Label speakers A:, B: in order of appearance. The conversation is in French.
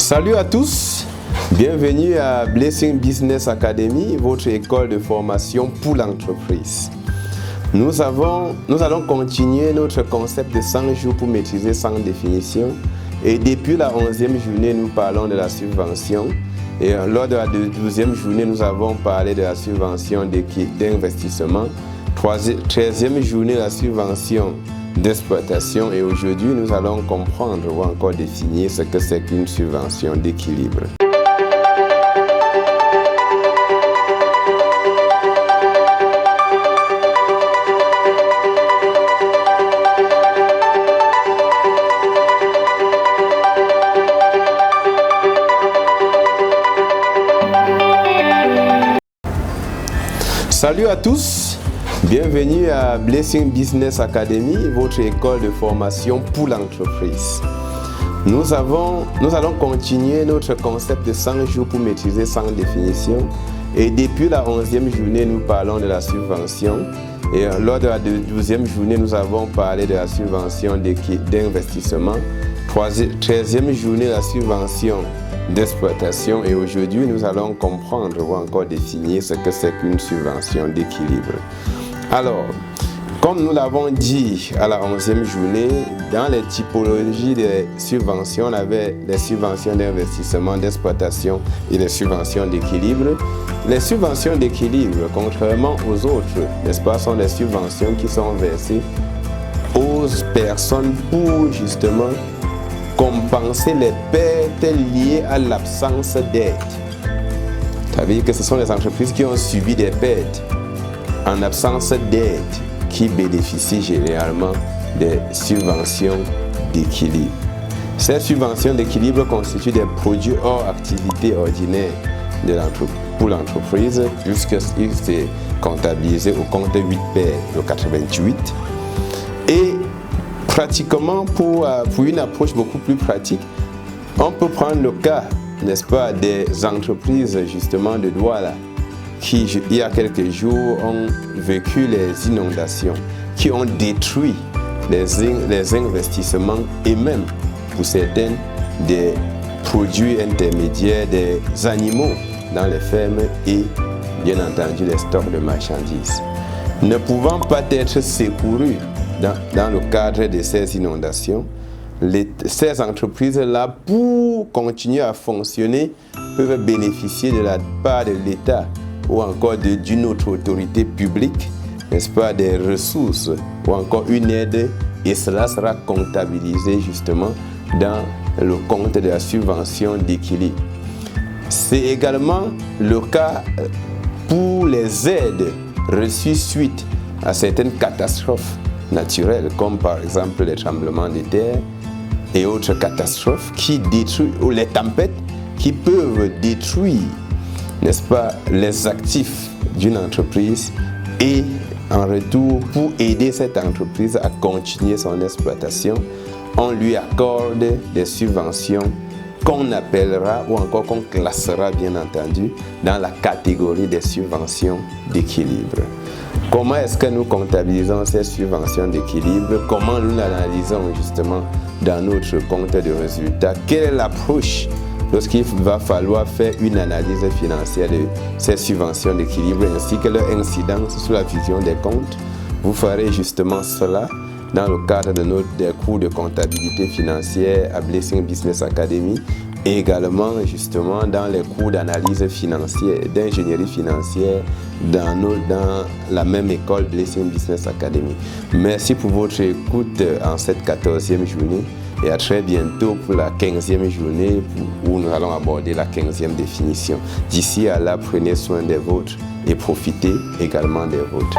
A: Salut à tous, bienvenue à Blessing Business Academy, votre école de formation pour l'entreprise. Nous allons continuer notre concept de 100 jours pour maîtriser 100 définitions. Et depuis la 11e journée, nous parlons de la subvention. Et lors de la 12e journée, nous avons parlé de la subvention d'investissement. 13e journée, la subvention d'exploitation. Et aujourd'hui, nous allons comprendre ou encore définir ce que c'est qu'une subvention d'équilibre. Salut à tous, bienvenue à Blessing Business Academy, votre école de formation pour l'entreprise. Nous allons continuer notre concept de 100 jours pour maîtriser 100 définitions. Et depuis la 11e journée, nous parlons de la subvention. Et lors de la 12e journée, nous avons parlé de la subvention d'investissement. 13e journée, la subvention d'exploitation. Et aujourd'hui, nous allons comprendre ou encore définir ce que c'est qu'une subvention d'équilibre. Alors, comme nous l'avons dit à la 11e journée, dans les typologies des subventions, on avait les subventions d'investissement, d'exploitation et les subventions d'équilibre. Les subventions d'équilibre, contrairement aux autres, n'est-ce pas, sont des subventions qui sont versées aux personnes pour justement compenser les pertes liées à l'absence d'aide. Ça veut dire que ce sont les entreprises qui ont subi des pertes en absence d'aide qui bénéficient généralement des subventions d'équilibre. Ces subventions d'équilibre constituent des produits hors activité ordinaire pour l'entreprise, puisqu'il s'est comptabilisé au compte 8P, le 88. Et pratiquement, pour une approche beaucoup plus pratique, on peut prendre le cas, n'est-ce pas, des entreprises justement de Douala qui, il y a quelques jours, ont vécu les inondations, qui ont détruit les investissements et même, pour certains, des produits intermédiaires, des animaux dans les fermes et, bien entendu, les stocks de marchandises. Ne pouvant pas être secourus dans le cadre de ces inondations, ces entreprises-là, pour continuer à fonctionner, peuvent bénéficier de la part de l'État ou encore d'une autre autorité publique, n'est-ce pas, des ressources ou encore une aide, et cela sera comptabilisé justement dans le compte de la subvention d'équilibre. C'est également le cas pour les aides reçues suite à certaines catastrophes naturelles, comme par exemple les tremblements de terre et autres catastrophes qui détruisent, ou les tempêtes qui peuvent détruire, n'est-ce pas, les actifs d'une entreprise, et en retour, pour aider cette entreprise à continuer son exploitation, on lui accorde des subventions qu'on appellera ou encore qu'on classera bien entendu dans la catégorie des subventions d'équilibre. Comment est-ce que nous comptabilisons ces subventions d'équilibre? Comment nous l'analysons justement dans notre compte de résultats? Quelle est l'approche lorsqu'il va falloir faire une analyse financière de ces subventions d'équilibre ainsi que leur incidence sur la vision des comptes? Vous ferez justement cela dans le cadre des cours de comptabilité financière à Blessing Business Academy et également justement dans les cours d'analyse financière, d'ingénierie financière dans la même école Blessing Business Academy. Merci pour votre écoute en cette 14e journée et à très bientôt pour la 15e journée où nous allons aborder la 15e définition. D'ici à là, prenez soin des vôtres et profitez également des vôtres.